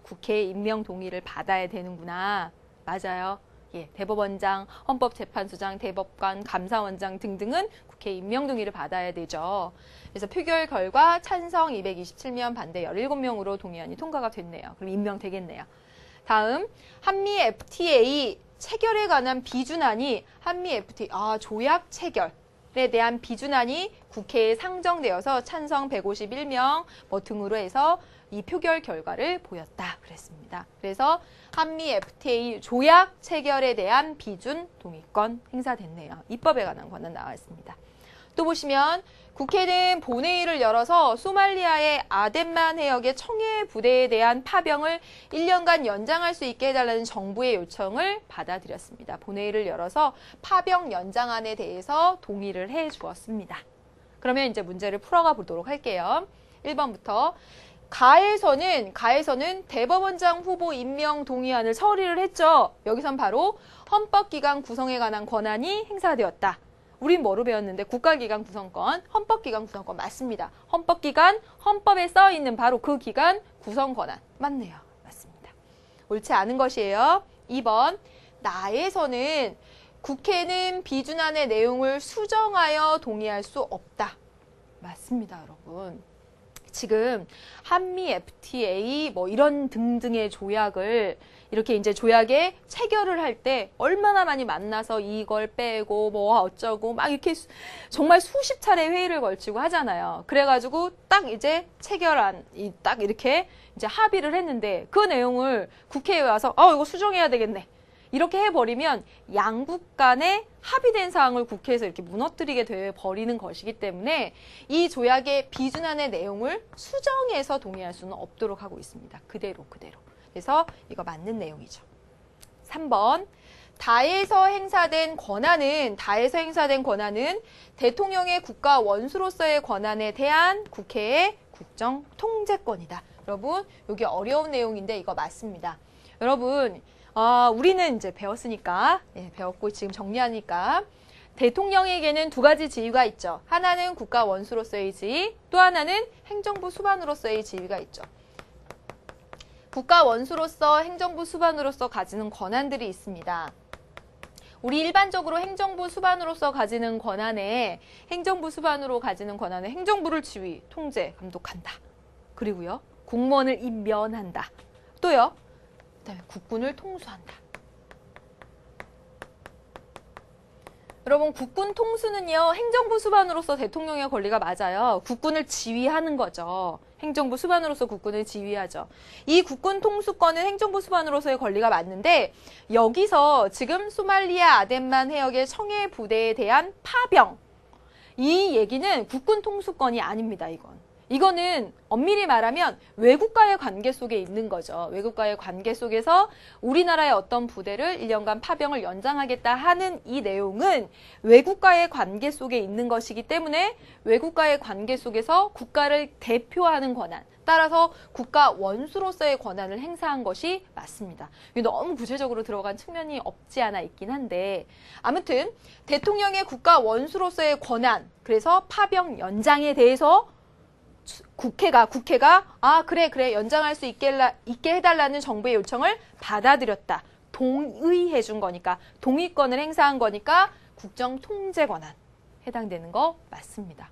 국회 임명 동의를 받아야 되는구나. 맞아요. 예, 대법원장, 헌법재판소장, 대법관, 감사원장 등등은 국회 임명 동의를 받아야 되죠. 그래서 표결 결과 찬성 227명, 반대 17명으로 동의안이 통과가 됐네요. 그럼 임명되겠네요. 다음, 한미 FTA 체결에 관한 비준안이 조약 체결에 대한 비준안이 국회에 상정되어서 찬성 151명 등으로 해서 이 표결 결과를 보였다 그랬습니다. 그래서 한미 FTA 조약 체결에 대한 비준 동의권 행사됐네요. 입법에 관한 권한 나와 있습니다. 또 보시면 국회는 본회의를 열어서 소말리아의 아덴만 해역의 청해 부대에 대한 파병을 1년간 연장할 수 있게 해달라는 정부의 요청을 받아들였습니다. 본회의를 열어서 파병 연장안에 대해서 동의를 해 주었습니다. 그러면 이제 문제를 풀어가 보도록 할게요. 1번부터 가에서는 대법원장 후보 임명 동의안을 처리를 했죠. 여기선 바로 헌법기관 구성에 관한 권한이 행사되었다. 우린 뭐로 배웠는데 국가기관 구성권, 헌법기관 구성권 맞습니다. 헌법기관, 헌법에 써 있는 바로 그 기관 구성 권한 맞네요. 맞습니다. 옳지 않은 것이에요. 2번 나에서는 국회는 비준안의 내용을 수정하여 동의할 수 없다. 맞습니다, 여러분. 지금 한미 FTA 이런 등등의 조약을 이렇게 이제 조약에 체결을 할 때 얼마나 많이 만나서 이걸 빼고 어쩌고 막 이렇게 정말 수십 차례 회의를 걸치고 하잖아요. 그래가지고 딱 이제 체결안 딱 이렇게 이제 합의를 했는데 그 내용을 국회에 와서 이거 수정해야 되겠네. 이렇게 해버리면 양국 간에 합의된 사항을 국회에서 이렇게 무너뜨리게 돼 버리는 것이기 때문에 이 조약의 비준안의 내용을 수정해서 동의할 수는 없도록 하고 있습니다. 그대로. 그래서 이거 맞는 내용이죠. 3번 다에서 행사된 권한은 대통령의 국가 원수로서의 권한에 대한 국회의 국정 통제권이다. 여러분, 여기 어려운 내용인데 이거 맞습니다. 여러분, 우리는 이제 배웠으니까, 배웠고 지금 정리하니까 대통령에게는 두 가지 지위가 있죠. 하나는 국가 원수로서의 지위, 또 하나는 행정부 수반으로서의 지위가 있죠. 국가 원수로서 행정부 수반으로서 가지는 권한들이 있습니다. 우리 일반적으로 행정부 수반으로서 가지는 권한에 행정부를 지휘, 통제, 감독한다. 그리고요, 공무원을 임면한다. 또요, 그다음에 국군을 통수한다. 여러분, 국군 통수는요, 행정부 수반으로서 대통령의 권리가 맞아요. 국군을 지휘하는 거죠. 행정부 수반으로서 국군을 지휘하죠. 이 국군 통수권은 행정부 수반으로서의 권리가 맞는데 여기서 지금 소말리아 아덴만 해역의 청해 부대에 대한 파병, 이 얘기는 국군 통수권이 아닙니다. 이거는 엄밀히 말하면 외국과의 관계 속에 있는 거죠. 외국과의 관계 속에서 우리나라의 어떤 부대를 1년간 파병을 연장하겠다 하는 이 내용은 외국과의 관계 속에 있는 것이기 때문에 외국과의 관계 속에서 국가를 대표하는 권한, 따라서 국가 원수로서의 권한을 행사한 것이 맞습니다. 이게 너무 구체적으로 들어간 측면이 없지 않아 있긴 한데 아무튼 대통령의 국가 원수로서의 권한, 그래서 파병 연장에 대해서 국회가 그래 연장할 수 있게 해달라는 정부의 요청을 받아들였다. 동의해 준 거니까, 동의권을 행사한 거니까 국정 통제 권한 해당되는 거 맞습니다.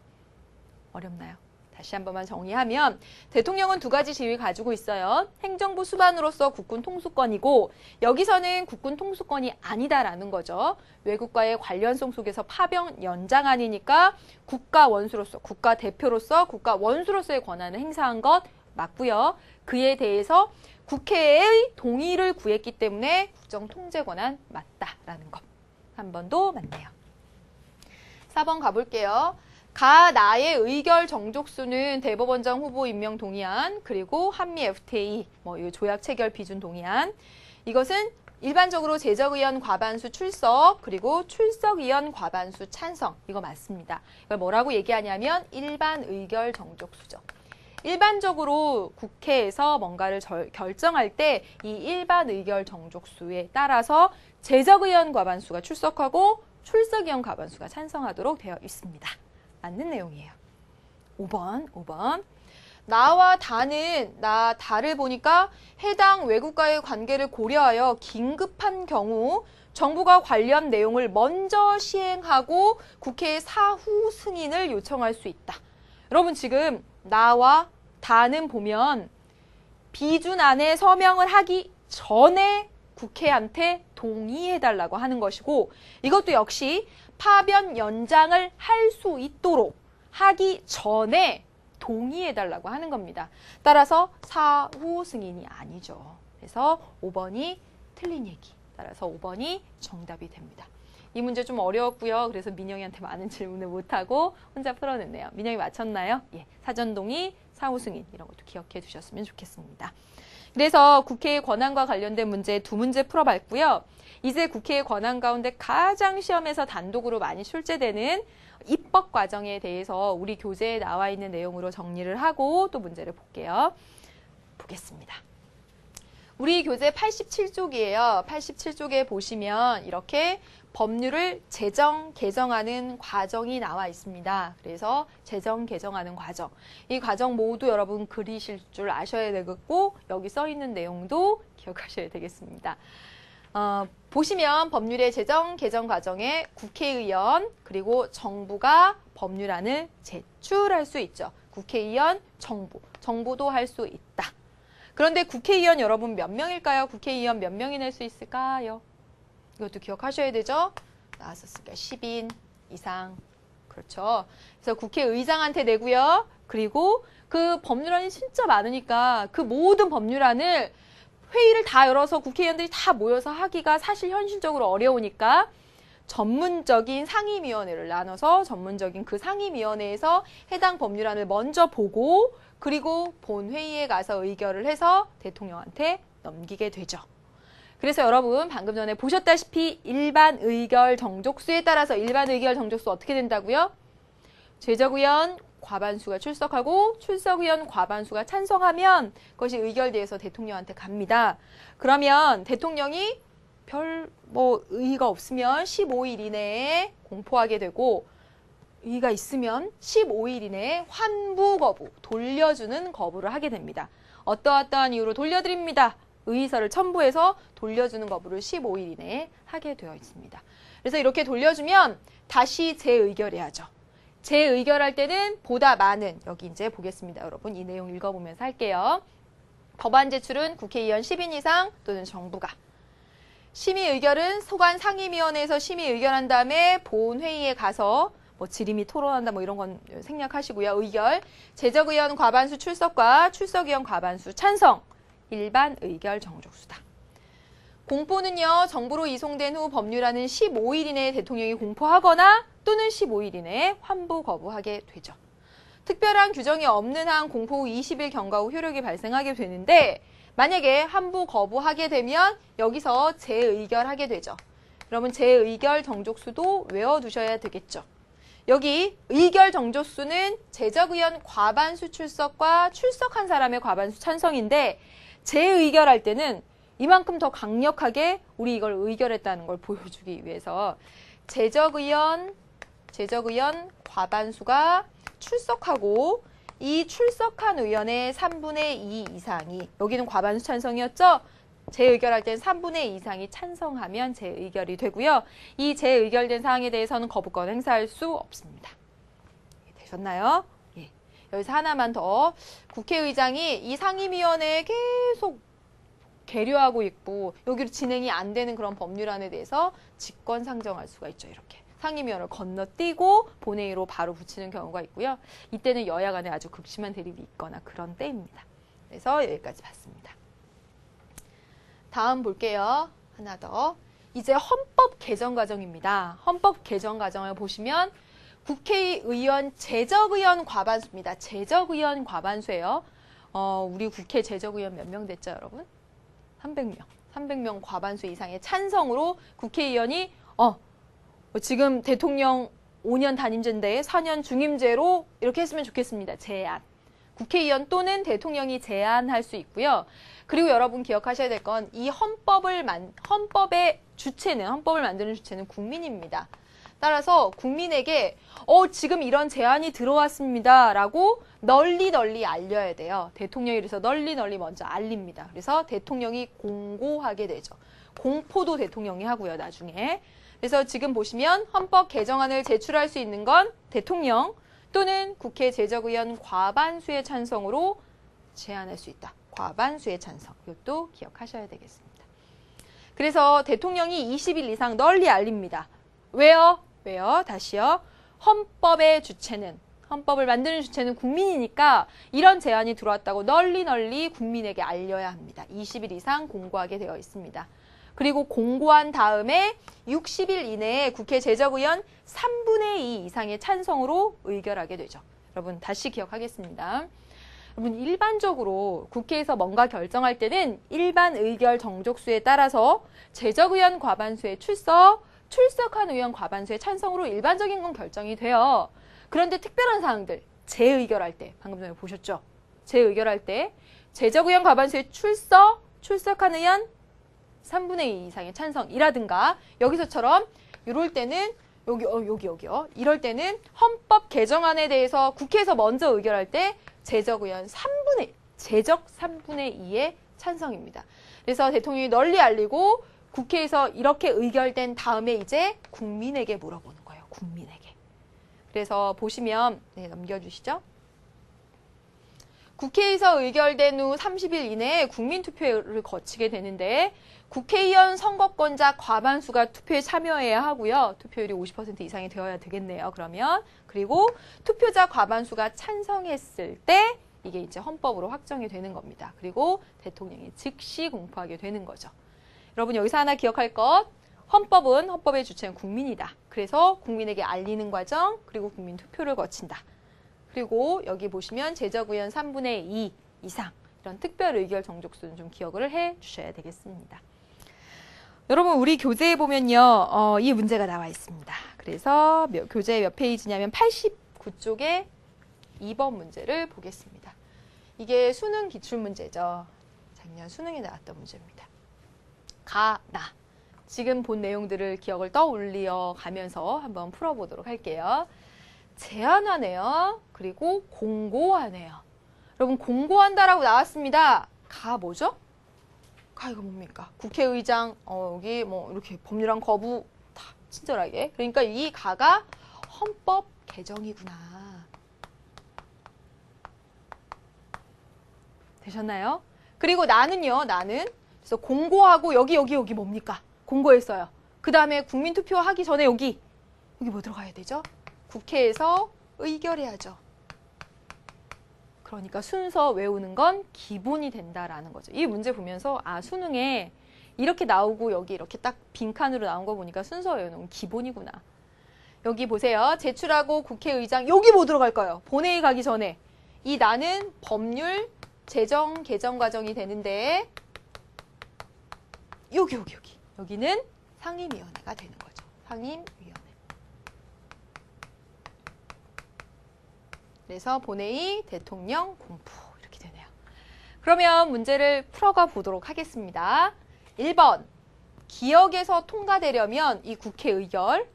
어렵나요? 다시 한 번만 정리하면 대통령은 두 가지 지위를 가지고 있어요. 행정부 수반으로서 국군 통수권이고, 여기서는 국군 통수권이 아니다라는 거죠. 외국과의 관련성 속에서 파병 연장안이니까 국가 원수로서, 국가 대표로서, 국가 원수로서의 권한을 행사한 것 맞고요. 그에 대해서 국회의 동의를 구했기 때문에 국정 통제 권한 맞다라는 것. 한 번 더 맞네요. 4번 가볼게요. 가 나의 의결 정족수는 대법원장 후보 임명 동의안, 그리고 한미 FTA, 이 조약 체결 비준 동의안. 이것은 일반적으로 제적의원 과반수 출석, 그리고 출석의원 과반수 찬성. 이거 맞습니다. 이걸 뭐라고 얘기하냐면 일반 의결 정족수죠. 일반적으로 국회에서 뭔가를 결정할 때 이 일반 의결 정족수에 따라서 제적의원 과반수가 출석하고 출석의원 과반수가 찬성하도록 되어 있습니다. 맞는 내용이에요. 5번. 나와 다를 보니까 해당 외국과의 관계를 고려하여 긴급한 경우 정부가 관련 내용을 먼저 시행하고 국회의 사후 승인을 요청할 수 있다. 여러분 지금 나와 다는 보면 비준안에 서명을 하기 전에 국회한테 동의해달라고 하는 것이고, 이것도 역시 파병 연장을 할 수 있도록 하기 전에 동의해달라고 하는 겁니다. 따라서 사후 승인이 아니죠. 그래서 5번이 틀린 얘기. 따라서 5번이 정답이 됩니다. 이 문제 좀 어려웠고요. 그래서 민영이한테 많은 질문을 못하고 혼자 풀어냈네요. 민영이 맞췄나요? 예, 사전 동의, 사후 승인 이런 것도 기억해 두셨으면 좋겠습니다. 그래서 국회의 권한과 관련된 문제 2문제 풀어봤고요. 이제 국회의 권한 가운데 가장 시험에서 단독으로 많이 출제되는 입법 과정에 대해서 우리 교재에 나와 있는 내용으로 정리를 하고 또 문제를 볼게요. 보겠습니다. 우리 교재 87쪽이에요. 87쪽에 보시면 이렇게 법률을 개정하는 과정이 나와 있습니다. 그래서 개정하는 과정. 이 과정 모두 여러분 그리실 줄 아셔야 되겠고, 여기 써 있는 내용도 기억하셔야 되겠습니다. 보시면 법률의 개정 과정에 국회의원 그리고 정부가 법률안을 제출할 수 있죠. 국회의원, 정부도 할 수 있다. 그런데 국회의원 여러분 몇 명일까요? 국회의원 몇 명이 낼 수 있을까요? 이것도 기억하셔야 되죠? 나왔었으니까 10인 이상. 그렇죠. 그래서 국회의장한테 내고요. 그리고 그 법률안이 진짜 많으니까 그 모든 법률안을 회의를 다 열어서 국회의원들이 다 모여서 하기가 사실 현실적으로 어려우니까 전문적인 상임위원회를 나눠서 전문적인 그 상임위원회에서 해당 법률안을 먼저 보고, 그리고 본회의에 가서 의결을 해서 대통령한테 넘기게 되죠. 그래서 여러분 방금 전에 보셨다시피 일반 의결 정족수에 따라서 일반 의결 정족수 어떻게 된다고요? 제적의원 과반수가 출석하고 출석의원 과반수가 찬성하면 그것이 의결돼서 대통령한테 갑니다. 그러면 대통령이 별 의의가 없으면 15일 이내에 공포하게 되고, 의의가 있으면 15일 이내에 환부 거부, 돌려주는 거부를 하게 됩니다. 어떠한 이유로 돌려드립니다. 의의서를 첨부해서 돌려주는 거부를 15일 이내에 하게 되어 있습니다. 그래서 이렇게 돌려주면 다시 재의결해야죠. 재의결할 때는 보다 많은, 여기 이제 보겠습니다. 여러분 이 내용 읽어보면서 할게요. 법안 제출은 국회의원 10인 이상 또는 정부가. 심의의결은 소관 상임위원회에서 심의의결한 다음에 본회의에 가서 질의및 토론한다 이런 건 생략하시고요. 의결, 제적의원 과반수 출석과 출석의원 과반수 찬성. 일반 의결 정족수다. 공포는요, 정부로 이송된 후 법률안은 15일 이내에 대통령이 공포하거나 또는 15일 이내에 환부 거부하게 되죠. 특별한 규정이 없는 한 공포 후 20일 경과 후 효력이 발생하게 되는데, 만약에 환부 거부하게 되면 여기서 재의결하게 되죠. 그러면 재의결 정족수도 외워두셔야 되겠죠. 여기 의결 정족수는 제적의원 과반수 출석과 출석한 사람의 과반수 찬성인데 재의결할 때는 이만큼 더 강력하게 우리 이걸 의결했다는 걸 보여주기 위해서 제적의원 과반수가 출석하고 이 출석한 의원의 3분의 2 이상이 여기는 과반수 찬성이었죠? 재의결할 때는 3분의 2 이상이 찬성하면 재의결이 되고요. 이 재의결된 사항에 대해서는 거부권 행사할 수 없습니다. 되셨나요? 예. 여기서 하나만 더. 국회의장이 이 상임위원회에 계속 계류하고 있고 여기로 진행이 안 되는 그런 법률안에 대해서 직권 상정할 수가 있죠. 이렇게. 상임위원회를 건너뛰고 본회의로 바로 붙이는 경우가 있고요. 이때는 여야 간에 아주 극심한 대립이 있거나 그런 때입니다. 그래서 여기까지 봤습니다. 다음 볼게요. 하나 더. 이제 헌법 개정 과정입니다. 헌법 개정 과정을 보시면 국회의원 제적의원 과반수입니다. 제적의원 과반수예요. 우리 국회 제적의원 몇 명 됐죠, 여러분? 300명. 300명 과반수 이상의 찬성으로 국회의원이 지금 대통령 5년 단임제인데 4년 중임제로 이렇게 했으면 좋겠습니다. 제안. 국회의원 또는 대통령이 제안할 수 있고요. 그리고 여러분 기억하셔야 될 건 이 헌법을 만드는 주체는 국민입니다. 따라서 국민에게 지금 이런 제안이 들어왔습니다. 라고 널리 알려야 돼요. 대통령이 그래서 널리 먼저 알립니다. 그래서 대통령이 공고하게 되죠. 공포도 대통령이 하고요. 나중에. 그래서 지금 보시면 헌법 개정안을 제출할 수 있는 건 대통령 또는 국회 제적의원 과반수의 찬성으로 제안할 수 있다. 과반수의 찬성. 이것도 기억하셔야 되겠습니다. 그래서 대통령이 20일 이상 널리 알립니다. 왜요? 다시요. 헌법을 만드는 주체는 국민이니까 이런 제안이 들어왔다고 널리 국민에게 알려야 합니다. 20일 이상 공고하게 되어 있습니다. 그리고 공고한 다음에 60일 이내에 국회 제적의원 3분의 2 이상의 찬성으로 의결하게 되죠. 여러분 다시 기억하겠습니다. 여러분 일반적으로 국회에서 뭔가 결정할 때는 일반 의결 정족수에 따라서 제적의원 과반수의 출석한 의원 과반수의 찬성으로 일반적인 건 결정이 돼요. 그런데 특별한 사항들, 재의결할 때, 방금 전에 보셨죠? 재의결할 때 제적의원 과반수의 출석한 의원 3분의 2 이상의 찬성이라든가 여기서처럼 이럴 때는 여기요. 이럴 때는 헌법 개정안에 대해서 국회에서 먼저 의결할 때 제적 3분의 2의 찬성입니다. 그래서 대통령이 널리 알리고 국회에서 이렇게 의결된 다음에 이제 국민에게 물어보는 거예요. 국민에게. 그래서 보시면 넘겨주시죠. 국회에서 의결된 후 30일 이내에 국민투표를 거치게 되는데 국회의원 선거권자 과반수가 투표에 참여해야 하고요. 투표율이 50% 이상이 되어야 되겠네요. 그러면 그리고 투표자 과반수가 찬성했을 때 이게 이제 헌법으로 확정이 되는 겁니다. 그리고 대통령이 즉시 공포하게 되는 거죠. 여러분 여기서 하나 기억할 것. 헌법의 주체는 국민이다. 그래서 국민에게 알리는 과정 그리고 국민 투표를 거친다. 그리고 여기 보시면 제적의원 3분의 2 이상 이런 특별 의결 정족수는 좀 기억을 해 주셔야 되겠습니다. 여러분 우리 교재에 보면요. 이 문제가 나와 있습니다. 그래서 교재 몇 페이지냐면 89쪽에 2번 문제를 보겠습니다. 이게 수능 기출문제죠. 작년 수능에 나왔던 문제입니다. 지금 본 내용들을 기억을 떠올려 가면서 한번 풀어보도록 할게요. 제안하네요. 그리고 공고하네요. 여러분 공고한다라고 나왔습니다. 뭐죠? 이거 뭡니까? 국회의장 여기 뭐 이렇게 법률안 거부 다 친절하게. 그러니까 이 가가 헌법 개정이구나. 되셨나요? 그리고 나는요. 그래서 공고하고 여기 뭡니까? 공고했어요. 그 다음에 국민투표 하기 전에 여기 뭐 들어가야 되죠? 국회에서 의결해야죠. 그러니까 순서 외우는 건 기본이 된다라는 거죠. 이 문제 보면서 수능에 이렇게 나오고 여기 이렇게 딱 빈칸으로 나온 거 보니까 순서 외우는 건 기본이구나. 여기 보세요. 제출하고 국회의장 여기 뭐 들어갈까요? 본회의 가기 전에 이 나는 법률 제정 개정 과정이 되는데 여기는 상임위원회가 되는 거죠. 상임위원회. 그래서 본회의, 대통령, 공포 이렇게 되네요. 그러면 문제를 풀어가 보도록 하겠습니다. 1번. 기역에서 통과되려면 이 국회의결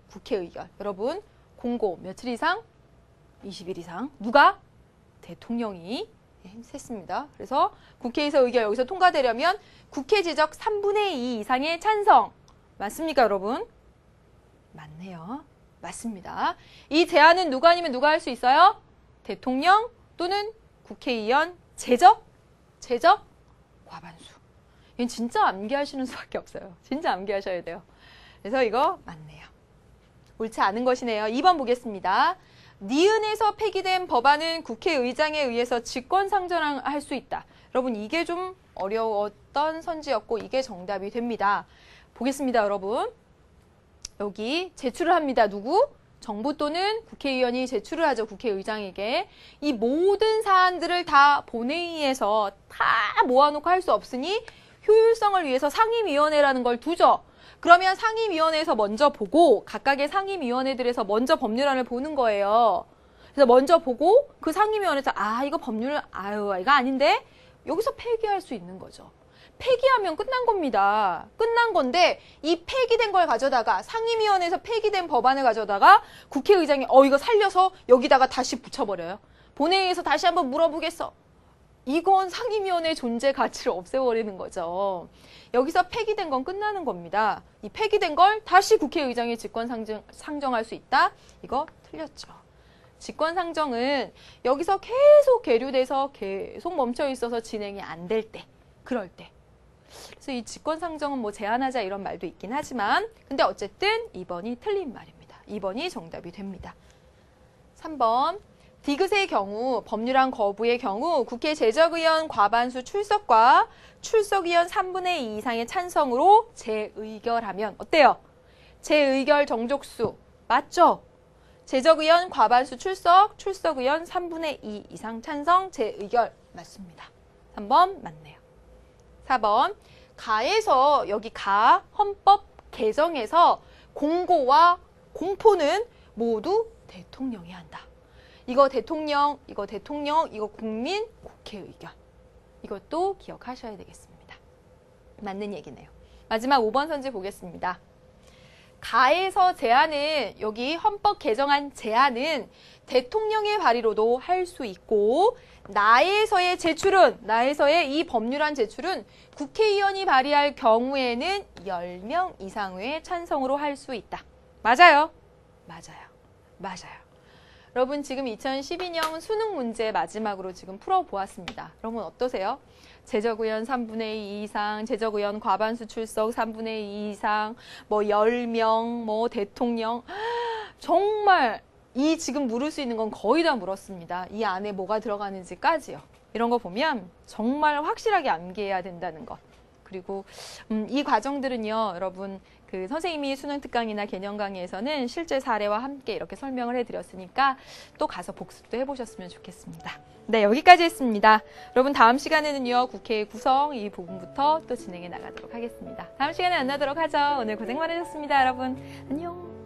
여러분 공고 며칠 이상? 20일 이상. 누가? 대통령이 했습니다. 그래서 국회에서 의결 여기서 통과되려면 국회 지적 3분의 2 이상의 찬성. 맞습니까, 여러분? 맞네요. 맞습니다. 이 제안은 누가 아니면 누가 할 수 있어요? 대통령 또는 국회의원 제적 과반수. 이건 진짜 암기하시는 수밖에 없어요. 진짜 암기하셔야 돼요. 그래서 이거 맞네요. 옳지 않은 것이네요. 2번 보겠습니다. 니은에서 폐기된 법안은 국회의장에 의해서 직권상정할 수 있다. 여러분 이게 좀 어려웠던 선지였고 이게 정답이 됩니다. 보겠습니다, 여러분. 여기 제출을 합니다. 누구? 정부 또는 국회의원이 제출을 하죠. 국회의장에게. 이 모든 사안들을 다 본회의에서 다 모아놓고 할 수 없으니 효율성을 위해서 상임위원회라는 걸 두죠. 그러면 상임위원회에서 먼저 보고 각각의 상임위원회들에서 먼저 법률안을 보는 거예요. 그래서 먼저 보고 그 상임위원회에서 이거 법률 이거 아닌데 여기서 폐기할 수 있는 거죠. 폐기하면 끝난 겁니다. 끝난 건데 이 폐기된 걸 가져다가 상임위원회에서 폐기된 법안을 가져다가 국회의장이 이거 살려서 여기다가 다시 붙여버려요. 본회의에서 다시 한번 물어보겠어. 이건 상임위원회의 존재 가치를 없애버리는 거죠. 여기서 폐기된 건 끝나는 겁니다. 이 폐기된 걸 다시 국회의장이 직권상정할 수 있다? 이거 틀렸죠. 직권상정은 여기서 계속 계류돼서 계속 멈춰 있어서 진행이 안 될 때, 그럴 때. 그래서 이 직권상정은 뭐 제한하자 이런 말도 있긴 하지만 근데 어쨌든 2번이 틀린 말입니다. 2번이 정답이 됩니다. 3번. 디귿의 경우, 법률안 거부의 경우 국회 제적의원 과반수 출석과 출석의원 3분의 2 이상의 찬성으로 재의결하면 어때요? 재의결 정족수 맞죠? 제적의원 과반수 출석, 출석의원 3분의 2 이상 찬성, 재의결 맞습니다. 3번 맞네요. 4번. 가에서 여기 가 헌법 개정에서 공고와 공포는 모두 대통령이 한다. 이거 대통령, 이거 국민, 국회의견. 이것도 기억하셔야 되겠습니다. 맞는 얘기네요. 마지막 5번 선지 보겠습니다. 가에서 제안은 여기 헌법 개정안 제안은 대통령의 발의로도 할 수 있고 나에서의 이 법률안 제출은 국회의원이 발의할 경우에는 10명 이상의 찬성으로 할 수 있다. 맞아요? 맞아요. 여러분 지금 2012년 수능 문제 마지막으로 지금 풀어보았습니다. 여러분 어떠세요? 제적의원 3분의 2 이상, 제적의원 과반수 출석 3분의 2 이상, 뭐 10명, 뭐 대통령. 정말 이 지금 물을 수 있는 건 거의 다 물었습니다. 이 안에 뭐가 들어가는지까지요. 이런 거 보면 정말 확실하게 암기해야 된다는 것. 그리고 이 과정들은요, 여러분 그 선생님이 수능 특강이나 개념 강의에서는 실제 사례와 함께 이렇게 설명을 해드렸으니까 또 가서 복습도 해보셨으면 좋겠습니다. 네, 여기까지 했습니다. 여러분 다음 시간에는요, 국회 구성 이 부분부터 또 진행해 나가도록 하겠습니다. 다음 시간에 만나도록 하죠. 오늘 고생 많으셨습니다, 여러분. 안녕.